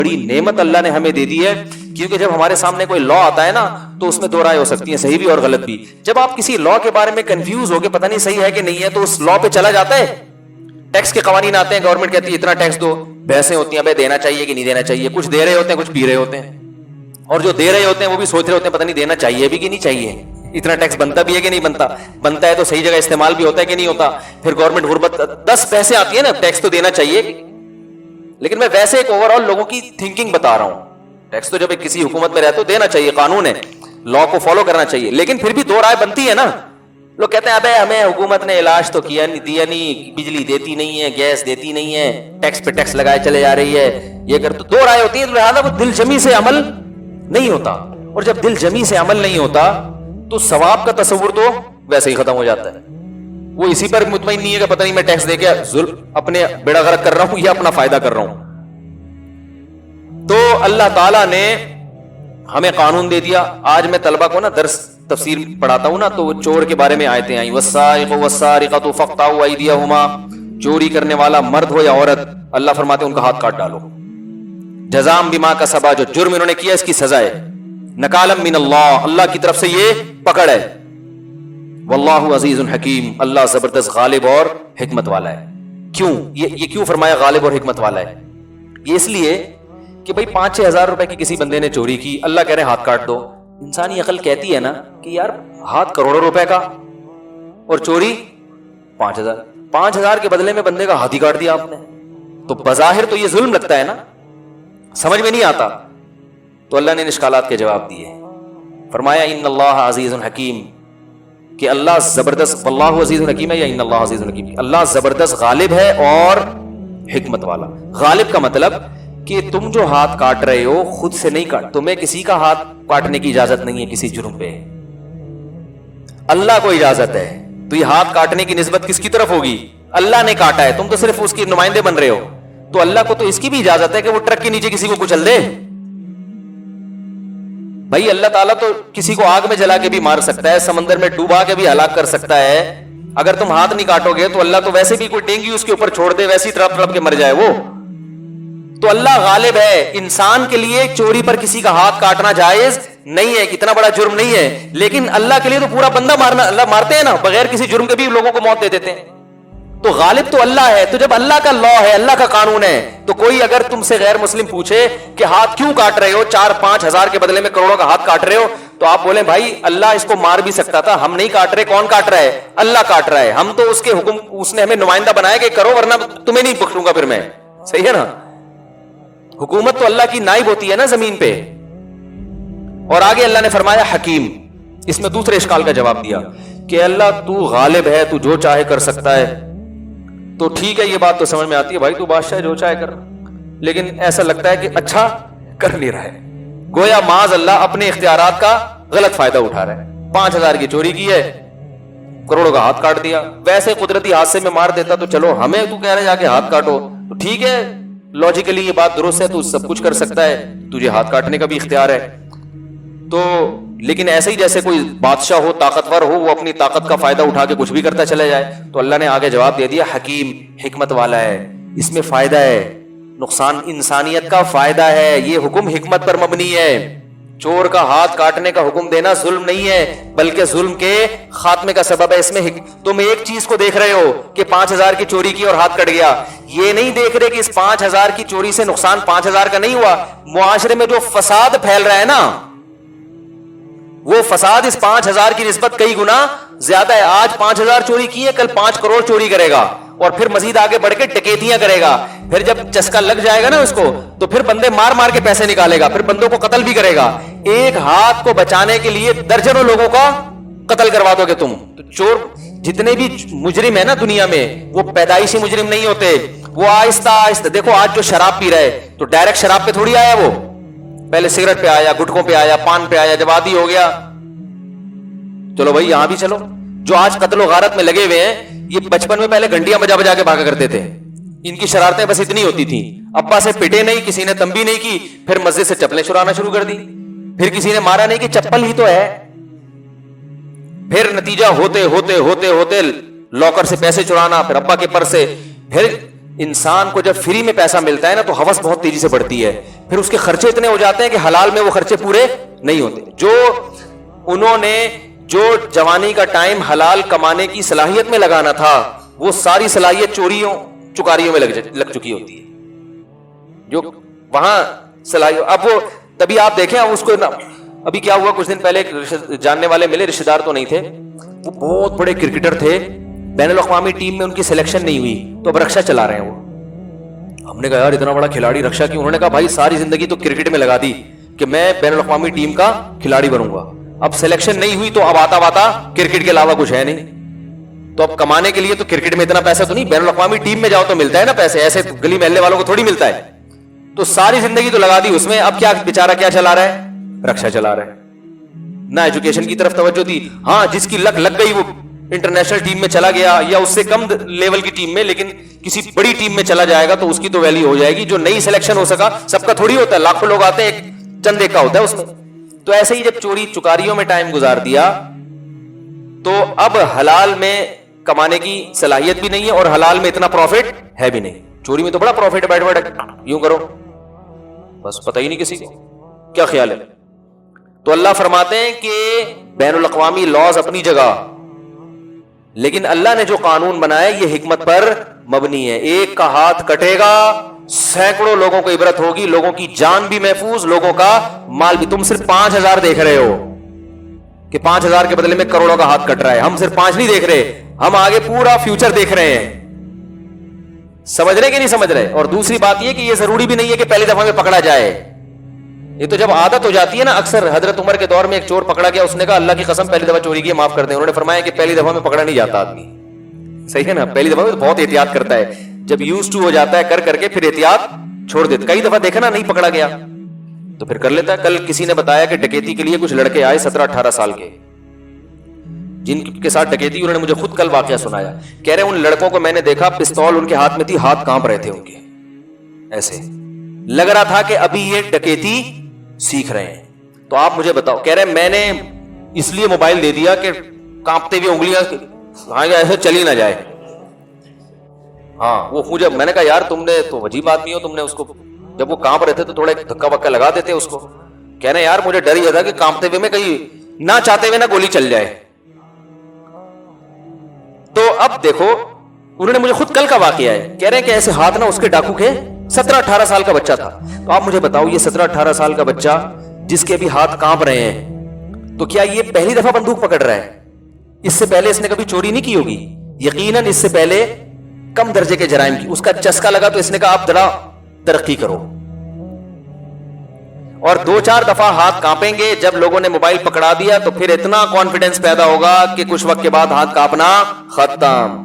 بڑی نعمت اللہ نے ہمیں دے دی ہے, کیونکہ جب ہمارے سامنے کوئی لا آتا ہے نا تو اس میں دو رائے ہو سکتی ہیں, صحیح بھی اور غلط بھی. جب آپ کسی لا کے بارے میں کنفیوز ہو کے پتہ نہیں صحیح ہے کہ نہیں ہے تو اس لا پہ چلا جاتا ہے. ٹیکس کے قوانین آتے ہیں, گورنمنٹ کہتی ہے اتنا ٹیکس دو, بحثیں ہوتی ہیں بھائی دینا چاہیے کہ نہیں دینا چاہیے, کچھ دے رہے ہوتے ہیں کچھ پی رہے ہوتے ہیں, اور جو دے رہے ہوتے ہیں وہ بھی سوچ رہے ہوتے ہیں پتہ نہیں دینا چاہیے بھی کہ نہیں چاہیے, اتنا ٹیکس بنتا بھی ہے کہ نہیں بنتا, بنتا ہے تو صحیح جگہ استعمال بھی ہوتا ہے کہ نہیں ہوتا. پھر گورنمنٹ غربت 10 پیسے آتی ہے نا, ٹیکس تو دینا چاہیے, لیکن میں ویسے ایک اوور آل لوگوں کی تھنکنگ بتا رہا ہوں. ٹیکس تو جب کسی حکومت میں رہتے ہو دینا چاہیے, قانون ہے, لا کو فالو کرنا چاہیے, لیکن پھر بھی دو رائے بنتی ہے نا. لوگ کہتے ہیں ابے ہمیں حکومت نے علاج تو کیا نہیں, دیا نہیں, بجلی دیتی نہیں ہے, گیس دیتی نہیں ہے, ٹیکس پہ ٹیکس لگائے چلے جا رہی ہے, یہ کر. تو دو رائے ہوتی ہیں, لہٰذا وہ دل جمی سے عمل نہیں ہوتا, اور جب دل جمی سے عمل نہیں ہوتا تو ثواب کا تصور تو ویسے ہی ختم ہو جاتا ہے. وہ اسی پر مطمئن نہیں ہے کہ پتہ نہیں میں ٹیکس دے کے اپنے بیڑا غرق کر رہا ہوں یا اپنا فائدہ کر رہا ہوں. تو اللہ تعالیٰ نے ہمیں قانون دے دیا. آج میں طلبہ کو نا درس تفسیر پڑھاتا ہوں نا تو وہ چور کے بارے میں آیتیں آئیں, والسارق والسارقۃ فاقطعوا ایدیہما, چوری کرنے والا مرد ہو یا عورت, اللہ فرماتے ہیں ان کا ہاتھ کاٹ ڈالو. جزاء بما کسبا, جو جرم انہوں نے کیا اس کی سزا ہے. نکالا من اللہ, اللہ کی طرف سے یہ پکڑ ہے. واللہ عزیز حکیم, اللہ زبردست غالب اور حکمت والا ہے. کیوں یہ کیوں فرمایا غالب اور حکمت والا ہے؟ یہ اس لیے کہ بھائی 5-6 ہزار روپے کی کسی بندے نے چوری کی, اللہ کہہ رہے ہاتھ کاٹ دو. انسانی عقل کہتی ہے نا کہ یار ہاتھ کروڑوں روپے کا اور چوری 5,000 کے بدلے میں بندے کا ہاتھ ہی کاٹ دیا آپ نے, تو بظاہر تو یہ ظلم لگتا ہے نا, سمجھ میں نہیں آتا. تو اللہ نے اشکالات کے جواب دیے, فرمایا ان اللہ عزیز حکیم, کہ اللہ زبردست, واللہ عزیز حکیم ہے یا ان اللہ عزیز حکیم, اللہ زبردست غالب ہے اور حکمت والا. غالب کا مطلب کہ تم جو ہاتھ کاٹ رہے ہو خود سے نہیں کاٹ, تمہیں کسی کا ہاتھ کاٹنے کی اجازت نہیں ہے کسی جرم پہ, اللہ کو اجازت ہے. تو یہ ہاتھ کاٹنے کی نسبت کس کی طرف ہوگی؟ اللہ نے کاٹا ہے, تم تو صرف اس کے نمائندے بن رہے ہو. تو اللہ کو تو اس کی بھی اجازت ہے کہ وہ ٹرک کے نیچے کسی کو کچل دے. بھائی اللہ تعالیٰ تو کسی کو آگ میں جلا کے بھی مار سکتا ہے, سمندر میں ڈوبا کے بھی ہلاک کر سکتا ہے. اگر تم ہاتھ نہیں کاٹو گے تو اللہ تو ویسے بھی کوئی ڈینگی اس کے اوپر چھوڑ دے, ویسے ہی تڑپ تڑپ کے مر جائے وہ. تو اللہ غالب ہے. انسان کے لیے چوری پر کسی کا ہاتھ کاٹنا جائز نہیں ہے, اتنا بڑا جرم نہیں ہے, لیکن اللہ کے لیے تو پورا بندہ مارنا, اللہ مارتے ہیں نا, بغیر کسی جرم کے بھی لوگوں کو موت دے دیتے ہیں. تو غالب تو اللہ ہے. تو جب اللہ کا لا ہے, اللہ کا قانون ہے, تو کوئی اگر تم سے غیر مسلم پوچھے کہ ہاتھ کیوں کاٹ رہے ہو, 4-5 ہزار کے بدلے میں کروڑوں کا ہاتھ کاٹ رہے ہو, تو آپ بولیں بھائی اللہ اس کو مار بھی سکتا تھا, ہم نہیں کاٹ رہے. کون کاٹ رہا ہے؟ اللہ کاٹ رہا ہے. ہم تو اس کے حکم, اس نے ہمیں نمائندہ بنایا کہ کرو ورنہ تمہیں نہیں بخشوں گا پھر میں. صحیح ہے نا, حکومت تو اللہ کی نائب ہوتی ہے نا زمین پہ. اور آگے اللہ نے فرمایا حکیم. اس میں دوسرے اشکال کا جواب دیا کہ اللہ تو غالب ہے, تو جو چاہے کر سکتا ہے. تو ٹھیک ہے, یہ بات تو سمجھ میں آتی ہے بھائی, تو بادشاہ جو چاہے کر, لیکن ایسا لگتا ہے کہ اچھا کر نہیں رہا ہے, گویا معاذ اللہ اپنے اختیارات کا غلط فائدہ اٹھا رہا ہے. 5,000 کی چوری کی ہے, کروڑوں کا ہاتھ کاٹ دیا. ویسے قدرتی حادثے میں مار دیتا تو چلو, ہمیں تو کہہ رہے جا کے ہاتھ کاٹو, تو ٹھیک ہے لاجیکلی یہ بات درست ہے, تو سب کچھ کر سکتا ہے, تجھے ہاتھ کاٹنے کا بھی اختیار ہے. تو لیکن ایسے ہی جیسے کوئی بادشاہ ہو, طاقتور ہو, وہ اپنی طاقت کا فائدہ اٹھا کے کچھ بھی کرتا چلا جائے. تو اللہ نے آگے جواب دے دیا حکیم, حکمت والا ہے. اس میں فائدہ ہے, نقصان انسانیت کا فائدہ ہے. یہ حکم حکمت پر مبنی ہے. چور کا ہاتھ کاٹنے کا حکم دینا ظلم نہیں ہے, بلکہ ظلم کے خاتمے کا سبب ہے. اس میں تم ایک چیز کو دیکھ رہے ہو کہ 5,000 کی چوری کی اور ہاتھ کٹ گیا, یہ نہیں دیکھ رہے کہ اس 5,000 کی چوری سے نقصان 5,000 کا نہیں ہوا. معاشرے میں جو فساد پھیل رہا ہے نا, وہ فساد اس 5,000 کی نسبت کئی گنا زیادہ ہے. آج 5,000 چوری کی ہے, کل 5 کروڑ چوری کرے گا, اور پھر مزید آگے بڑھ کے ڈکیتیاں کرے گا. پھر جب چسکا لگ جائے گا نا اس کو, تو پھر بندے مار مار کے پیسے نکالے گا, پھر بندوں کو قتل بھی کرے گا. ایک ہاتھ کو بچانے کے لیے درجنوں لوگوں کا قتل کروا دو گے تم. تو چور جتنے بھی مجرم ہے نا دنیا میں, وہ پیدائشی مجرم نہیں ہوتے, وہ آہستہ آہستہ. دیکھو آج جو شراب پی رہا ہے تو ڈائریکٹ شراب پہ تھوڑی آیا, وہ پہلے سگریٹ پہ آیا, گٹکوں پہ آیا, پان پہ آیا, جب عادی ہو گیا چلو بھائی یہاں بھی چلو. جو آج قتل و غارت میں لگے ہوئے ہیں, یہ بچپن میں پہلے گھنٹیاں بجا بجا کے بھاگا کرتے تھے. ان کی شرارتیں بس اتنی ہوتی تھیں, ابا سے پٹے نہیں, کسی نے تنبیہ نہیں کی, پھر مسجد سے چپلیں چرانا شروع کر دی, پھر کسی نے مارا نہیں کہ چپل ہی تو ہے, پھر نتیجہ ہوتے ہوتے ہوتے ہوتے لاکر سے پیسے چرانا, پھر ابا کے پر سے, پھر انسان کو جب فری میں پیسہ ملتا ہے نا تو ہوس بہت تیزی سے بڑھتی ہے, پھر اس کے خرچے اتنے ہو جاتے ہیں کہ حلال میں وہ خرچے پورے نہیں ہوتے. جو انہوں نے جو جوانی کا ٹائم حلال کمانے کی صلاحیت میں لگانا تھا وہ ساری صلاحیت چوریوں چکاریوں میں لگ چکی ہوتی ہے. جو وہاں صلاحیت, اب وہ تبھی آپ دیکھیں اس کو, ابھی کیا ہوا کچھ دن پہلے ایک جاننے والے ملے, رشتے دار تو نہیں تھے, وہ بہت بڑے کرکٹر تھے, بین الاقوامی ٹیم میں ان کی سلیکشن نہیں ہوئی تو اب رکشا چلا رہے ہیں وہ. ہم نے کہا یار اتنا بڑا کھلاڑی رکشا کی, انہوں نے کہا بھائی ساری زندگی تو کرکٹ میں لگا دی کہ میں بین الاقوامی ٹیم کا کھلاڑی بنوں گا, اب سلیکشن نہیں ہوئی تو اب آتا کرکٹ کے علاوہ کچھ ہے نہیں, تو اب کمانے کے لیے تو کرکٹ میں اتنا پیسہ تو نہیں, بین الاقوامی ٹیم میں جاؤ تو ملتا ہے نا پیسے, ایسے گلی محلے والوں کو تھوڑی ملتا ہے. تو ساری زندگی تو لگا دی اس میں, اب کیا بیچارہ کیا چلا رہا ہے, رکشا چلا رہا ہے. نہ ایجوکیشن کی طرف توجہ دی, ہاں جس کی لک لگ گئی وہ انٹرنیشنل ٹیم میں چلا گیا یا اس سے کم لیول کی ٹیم میں, لیکن کسی بڑی ٹیم میں چلا جائے گا تو اس کی تو ویلیو ہو جائے گی. جو نئی سلیکشن ہو سکا, سب کا تھوڑی ہوتا ہے, لاکھوں لوگ آتے ہیں, ایک چند ایک کا ہوتا ہے اس میں. تو ایسے ہی جب چوری چکاریوں میں ٹائم گزار دیا تو اب حلال میں کمانے کی صلاحیت بھی نہیں ہے اور حلال میں اتنا پروفٹ ہے بھی نہیں. چوری میں تو بڑا پروفٹ ہے, بیٹھ یوں کرو بس پتہ ہی نہیں کسی کو کیا خیال ہے. تو اللہ فرماتے ہیں کہ بین الاقوامی لاز اپنی جگہ, لیکن اللہ نے جو قانون بنایا یہ حکمت پر مبنی ہے. ایک کا ہاتھ کٹے گا سینکڑوں لوگوں کو عبرت ہوگی, لوگوں کی جان بھی محفوظ, لوگوں کا مال بھی. تم صرف 5,000 دیکھ رہے ہو کہ 5,000 کے بدلے میں کروڑوں کا ہاتھ کٹ رہا ہے, ہم صرف 5 نہیں دیکھ رہے, ہم آگے پورا فیوچر دیکھ رہے ہیں. سمجھ رہے کہ نہیں سمجھ رہے؟ اور دوسری بات یہ کہ یہ ضروری بھی نہیں ہے کہ پہلی دفعہ میں پکڑا جائے, یہ تو جب عادت ہو جاتی ہے نا. اکثر حضرت عمر کے دور میں ایک چور پکڑا گیا, اس نے کہا اللہ کی قسم پہلی دفعہ چوری کی معاف کر دیں. انہوں نے فرمایا کہ پہلی دفعہ میں پکڑا نہیں جاتا آدمی, صحیح ہے نا, پہلی دفعہ میں بہت احتیاط کرتا ہے, جب یوز ٹو ہو جاتا ہے کر کے پھر احتیاط چھوڑ دیتا. کئی دفعہ دیکھا نا نہیں پکڑا گیا تو پھر کر لیتا ہے. کل کسی نے بتایا کہ ڈکیتی کے لیے کچھ لڑکے آئے 17-18 سال کے, جن کے ساتھ ڈکیتی, انہوں نے مجھے خود کل واقعہ سنایا. کہہ رہے ان لڑکوں کو میں نے دیکھا پستول ان کے ہاتھ میں تھی, ہاتھ کانپ رہے تھے ان کے, ایسے لگ رہا تھا کہ ابھی یہ ڈکیتی سیکھ رہے ہیں. تو آپ مجھے بتاؤ, کہہ رہے میں نے اس لیے موبائل دے دیا کہ کانپتے ہوئے انگلیاں ایسے چلی نہ جائے. ہاں وہ مجھے, میں نے کہا یار تم نے تو عجیب آدمی ہو, تم نے اس کو جب وہ کانپ رہے تھے تو تھوڑا دھکا وکا لگا دیتے اس کو. کہہ رہے یار مجھے ڈر یہ تھا کہ کانپتے ہوئے میں کہیں نہ چاہتے ہوئے نہ گولی چل جائے. تو اب دیکھو انہوں نے مجھے خود کل کا واقعہ ہے, کہہ رہے ہیں کہ ایسے ہاتھ نہ اس کے ڈاکو کے 17-18 سال کا بچہ تھا. تو آپ مجھے بتاؤ یہ 17-18 سال کا بچہ جس کے بھی ہاتھ کانپ رہے ہیں, تو کیا یہ پہلی دفعہ بندوق پکڑ رہا ہے؟ اس سے پہلے اس نے کبھی چوری نہیں کی ہوگی, یقیناً اس سے پہلے کم درجے کے جرائم کی. اس کا چسکا لگا تو اس نے کہا آپ ذرا ترقی کرو, اور 2-4 دفعہ ہاتھ کانپیں گے. جب لوگوں نے موبائل پکڑا دیا تو پھر اتنا کانفیڈنس پیدا ہوگا کہ کچھ وقت کے بعد ہاتھ کانپنا ختم.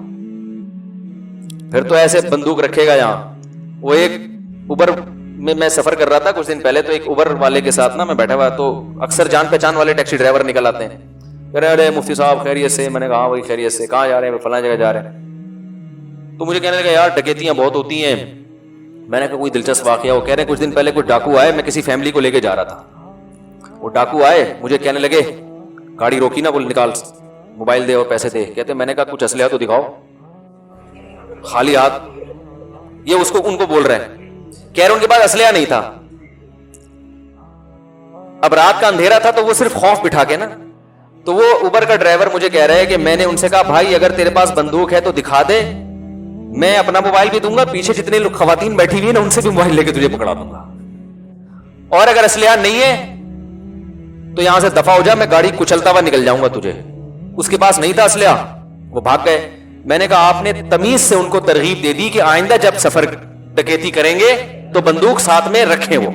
پھر تو ایسے بندوق رکھے گا یہاں. وہ ایک اوبر میں سفر کر رہا تھا کچھ دن پہلے, تو ایک اوبر والے کے ساتھ نا میں بیٹھا ہوا, تو اکثر جان پہچان والے ٹیکسی ڈرائیور نکل آتے ہیں, کہہ رہے ارے مفتی صاحب خیریت سے؟ میں نے کہا وہی خیریت سے. کہاں جا رہے ہیں؟ فلاں جگہ جا رہے ہیں. تو مجھے کہنے لگا یار ڈکیتیاں بہت ہوتی ہیں. میں نے کہا کوئی دلچسپ واقعہ ہو؟ کہہ رہے ہیں کچھ دن پہلے کوئی ڈاکو آئے, میں کسی فیملی کو لے کے جا رہا تھا, وہ ڈاکو آئے مجھے کہنے لگے, گاڑی روکی نا, بول نکال موبائل دے اور پیسے دے. کہتے میں نے کہا کچھ اسلحہ تو دکھاؤ. خالی ہاتھ, یہ اس کو ان کو بول رہے ہیں. کہہ رہے ان کے پاس اسلحہ نہیں تھا. اب رات کا اندھیرا تھا تو وہ صرف خوف بٹھا کے نا, تو وہ اوبر کا ڈرائیور مجھے کہہ رہا ہے کہ میں نے ان سے کہا بھائی اگر تیرے پاس بندوق ہے تو دکھا دے, میں اپنا موبائل بھی دوں گا, پیچھے جتنے لوگ خواتین بیٹھی ہوئی ہیں نا ان سے بھی موبائل لے کے تجھے پکڑا دوں گا, اور اگر اسلحہ نہیں ہے تو یہاں سے دفع ہو جا, میں گاڑی کچلتا ہوا نکل جاؤں گا تجھے. اس کے پاس نہیں تھا اسلحہ, وہ بھاگ گئے. میں نے کہا آپ نے تمیز سے ان کو ترغیب دے دی کہ آئندہ جب سفر ڈکیتی کریں گے تو بندوق ساتھ میں رکھیں. وہ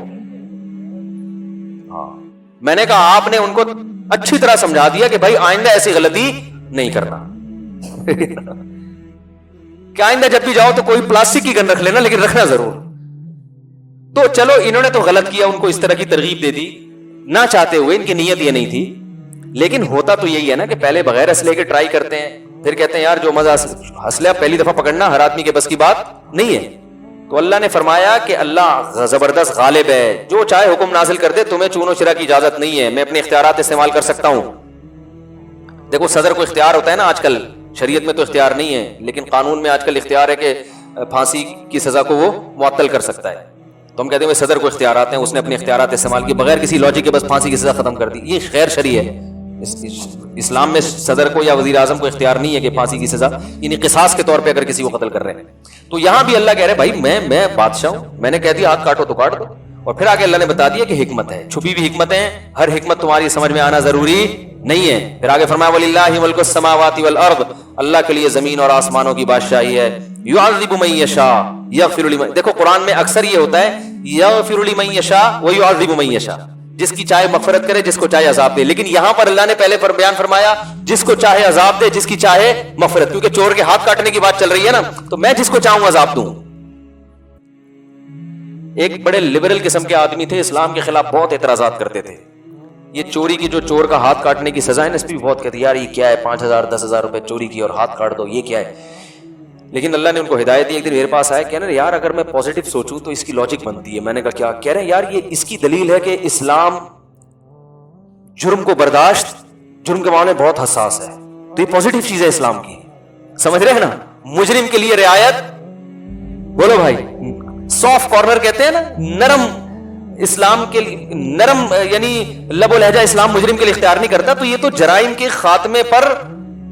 میں نے کہا آپ نے ان کو اچھی طرح سمجھا دیا کہ بھائی آئندہ ایسی غلطی نہیں کرنا, کہ آئندہ جب بھی جاؤ تو کوئی پلاسٹک کی گن رکھ لینا, لیکن رکھنا ضرور. تو چلو انہوں نے تو غلط کیا, ان کو اس طرح کی ترغیب دے دی نہ چاہتے ہوئے, ان کی نیت یہ نہیں تھی. لیکن ہوتا تو یہی ہے نا کہ پہلے بغیر اسلحے کے ٹرائی کرتے ہیں, پھر کہتے ہیں یار جو مزہ, اسلحہ پہلی دفعہ پکڑنا ہر آدمی کے بس کی بات نہیں ہے. تو اللہ نے فرمایا کہ اللہ زبردست غالب ہے, جو چاہے حکم نازل کر دے, تمہیں چون و چرا کی اجازت نہیں ہے, میں اپنے اختیارات استعمال کر سکتا ہوں. دیکھو صدر کو اختیار ہوتا ہے نا آج کل, شریعت میں تو اختیار نہیں ہے, لیکن قانون میں آج کل اختیار ہے کہ پھانسی کی سزا کو وہ معطل کر سکتا ہے. تو ہم کہتے ہیں صدر کو اختیارات ہیں, اس نے اپنے اختیارات استعمال کیے بغیر کسی لاجک کے, بس پھانسی کی سزا ختم کر دی. یہ غیر شرعی ہے. اسلام میں صدر کو یا وزیر اعظم کو اختیار نہیں ہے کہ پھانسی کی سزا, یعنی قصاص کے طور پہ اگر کسی کو قتل کر رہے ہیں. تو یہاں بھی اللہ کہہ رہے بھائی میں بادشاہ ہوں, میں نے کہہ دیا ہاتھ کاٹو تو کاٹ دو. اور پھر آگے اللہ نے بتا دیا کہ حکمت ہے, چھپی ہوئی حکمتیں ہیں, ہر حکمت تمہاری سمجھ میں آنا ضروری نہیں ہے. پھر آگے فرمایا وَلِلَّهِ مُلْكُ السَّمَاوَاتِ وَالْأَرْضِ, اللہ کے لیے زمین اور آسمانوں کی بادشاہی ہے. يُعَذِّبُ مَن يَشَاءُ يَغْفِرُ لِمَن, دیکھو قرآن میں اکثر یہ ہوتا ہے يَغْفِرُ لِمَن يَشَاءُ وَيُعَذِّبُ مَن يَشَاءُ, جس کی چاہے مغفرت کرے, جس کو چاہے عذاب دے. لیکن یہاں پر اللہ نے پہلے بیان فرمایا جس کو چاہے عذاب دے, جس کی چاہے مغفرت, کیونکہ چور کے ہاتھ کاٹنے کی بات چل رہی ہے نا, تو میں جس کو چاہوں عذاب دوں. ایک بڑے لبرل قسم کے آدمی تھے, اسلام کے خلاف بہت اعتراضات کرتے تھے. یہ چوری کی, جو چور کا ہاتھ کاٹنے کی سزا ہے نا, اس پہ بھی بہت کہتے یار یہ کیا ہے, 5,000 10,000 روپے چوری کی اور ہاتھ کاٹ دو, یہ کیا ہے. لیکن اللہ نے ان کو ہدایت دی. ایک دن میرے پاس آئے, کہنا یار اگر میں پازیٹیو سوچوں تو اس کی لاجک بنتی ہے. میں نے کہا کیا؟ کہہ رہے ہیں یار یہ اس کی دلیل ہے کہ اسلام جرم کو برداشت, جرم کے معاملے میں بہت حساس ہے. تو یہ پازیٹیو چیز ہے اسلام کی, سمجھ رہے ہیں نا. مجرم کے لیے رعایت, بولو بھائی, سافٹ کارنر کہتے ہیں نا, نرم اسلام کے لیے, نرم یعنی لب و لہجہ اسلام مجرم کے لیے اختیار نہیں کرتا. تو یہ تو جرائم کے خاتمے پر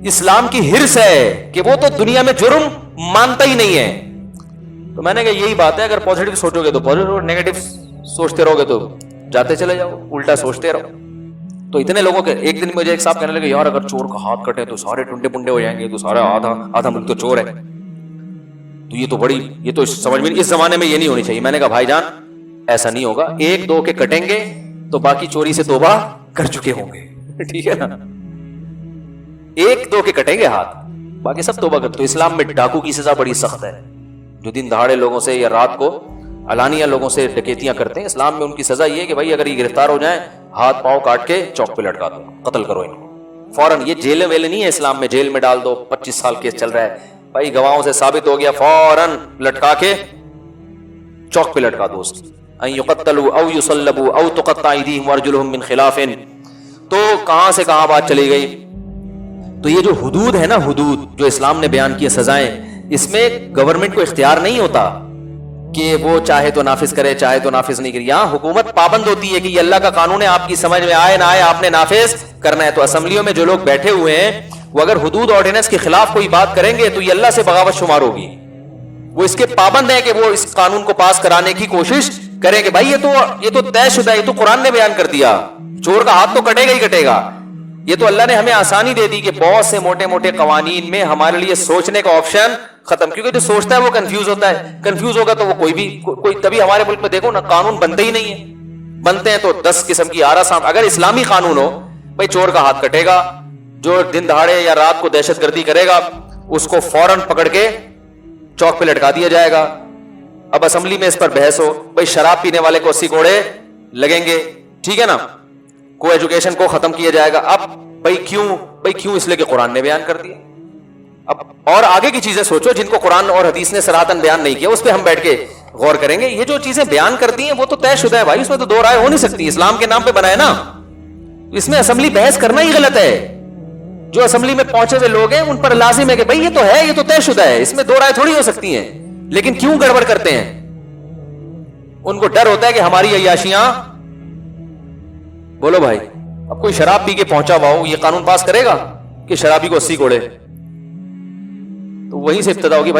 اسلام کی حرص ہے کہ وہ تو دنیا میں جرم مانتا ہی نہیں ہے. تو میں نے کہا یہی بات ہے, اگر پازیٹیو سوچو گے تو پازیٹیو, نیگیٹو سوچتے رہو گے تو جاتے چلے جاؤ, الٹا سوچتے رہو. تو اتنے لوگوں کے, ایک دن مجھے ایک صاحب کہنے لگے یار اگر چور کا ہاتھ کٹے تو سارے ٹنڈے پنڈے ہو جائیں گے, تو سارا آدھا ملک تو چور ہے. تو یہ تو بڑی, یہ تو سمجھ میں اس زمانے میں یہ نہیں ہونی چاہیے. میں نے کہا بھائی جان ایسا نہیں ہوگا, 1-2 کے کٹیں گے تو باقی چوری سے توبہ کر چکے ہوں گے, ٹھیک ہے نا. 1-2 کے کٹیں گے ہاتھ, باقی سب توبہ کر. تو اسلام میں ڈاکو کی سزا بڑی سخت ہے, جو دن دہاڑے لوگوں سے یا رات کو علانیہ لوگوں سے ڈکیتیاں کرتے ہیں. اسلام میں ان کی سزا یہ ہے کہ بھائی اگر یہ گرفتار ہو جائیں, ہاتھ پاؤں کاٹ کے چوک پہ لٹکا دو, قتل کرو ان کو فوراً. یہ جیل ویلے نہیں ہے اسلام میں, جیل میں ڈال دو, 25 سال کیس چل رہا ہے بھائی, گواہوں سے ثابت ہو گیا, فوراً لٹکا کے چوک پہ لٹکا دو. ان یقتلوا او یصلبوا او تقطع ایدیہم وارجلہم من خلاف. تو کہاں سے کہاں بات چلی گئی. تو یہ جو حدود ہے نا, حدود جو اسلام نے بیان کی سزائیں, اس میں گورنمنٹ کو اختیار نہیں ہوتا کہ وہ چاہے تو نافذ کرے, چاہے تو نافذ نہیں کرے. یہاں حکومت پابند ہوتی ہے کہ یہ اللہ کا قانون ہے, آپ کی سمجھ میں آئے نہ آئے آپ نے نافذ کرنا ہے. تو اسمبلیوں میں جو لوگ بیٹھے ہوئے ہیں وہ اگر حدود آرڈیننس کے خلاف کوئی بات کریں گے تو یہ اللہ سے بغاوت شمار ہوگی. وہ اس کے پابند ہیں کہ وہ اس قانون کو پاس کرانے کی کوشش کریں کہ بھائی یہ تو طے شدہ ہے, یہ تو قرآن نے بیان کر دیا, چور کا ہاتھ تو کٹے گا ہی کٹے گا. یہ تو اللہ نے ہمیں آسانی دے دی کہ بہت سے موٹے موٹے قوانین میں ہمارے لیے سوچنے کا آپشن ختم, کیونکہ جو سوچتا ہے وہ کنفیوز ہوتا ہے. کنفیوز ہوگا تو وہ کوئی تبھی ہمارے ملک میں دیکھو نا, قانون بنتے ہی نہیں ہے, بنتے ہیں تو 10 قسم کی آرا سام. اگر اسلامی قانون ہو بھائی چور کا ہاتھ کٹے گا, جو دن دہاڑے یا رات کو دہشت گردی کرے گا اس کو فوراً پکڑ کے چوک پہ لٹکا دیا جائے گا. اب اسمبلی میں اس پر بحث ہو, بھائی شراب پینے والے کو 80 کوڑے لگیں گے, ٹھیک ہے نا, کو ایجوکیشن کو ختم کیا جائے گا. اب بھائی کیوں اس لیے کہ قرآن نے بیان کر دیا. اب اور آگے کی چیزیں سوچو جن کو قرآن اور حدیث نے صراحتاً بیان نہیں کیا, اس پہ ہم بیٹھ کے غور کریں گے. یہ جو چیزیں بیان کرتی ہیں وہ تو طے شدہ ہے بھائی, اس میں تو دو رائے ہو نہیں سکتی. اسلام کے نام پہ بنا ہے نا, اس میں اسمبلی بحث کرنا ہی غلط ہے. جو اسمبلی میں پہنچے ہوئے لوگ ہیں ان پر لازم ہے کہ بھائی یہ تو ہے, یہ تو طے شدہ ہے, اس میں دو رائے تھوڑی ہو سکتی ہیں. لیکن کیوں گڑبڑ کرتے ہیں؟ ان کو ڈر ہوتا ہے کہ ہماری عیاشیاں, بولو بھائی, اب کوئی شراب پی کے پہنچا ہوا ہو, یہ قانون پاس کرے گا کہ شرابی کو 80 کوڑے؟ تو وہیں سے ابتدا ہوگی بھائی.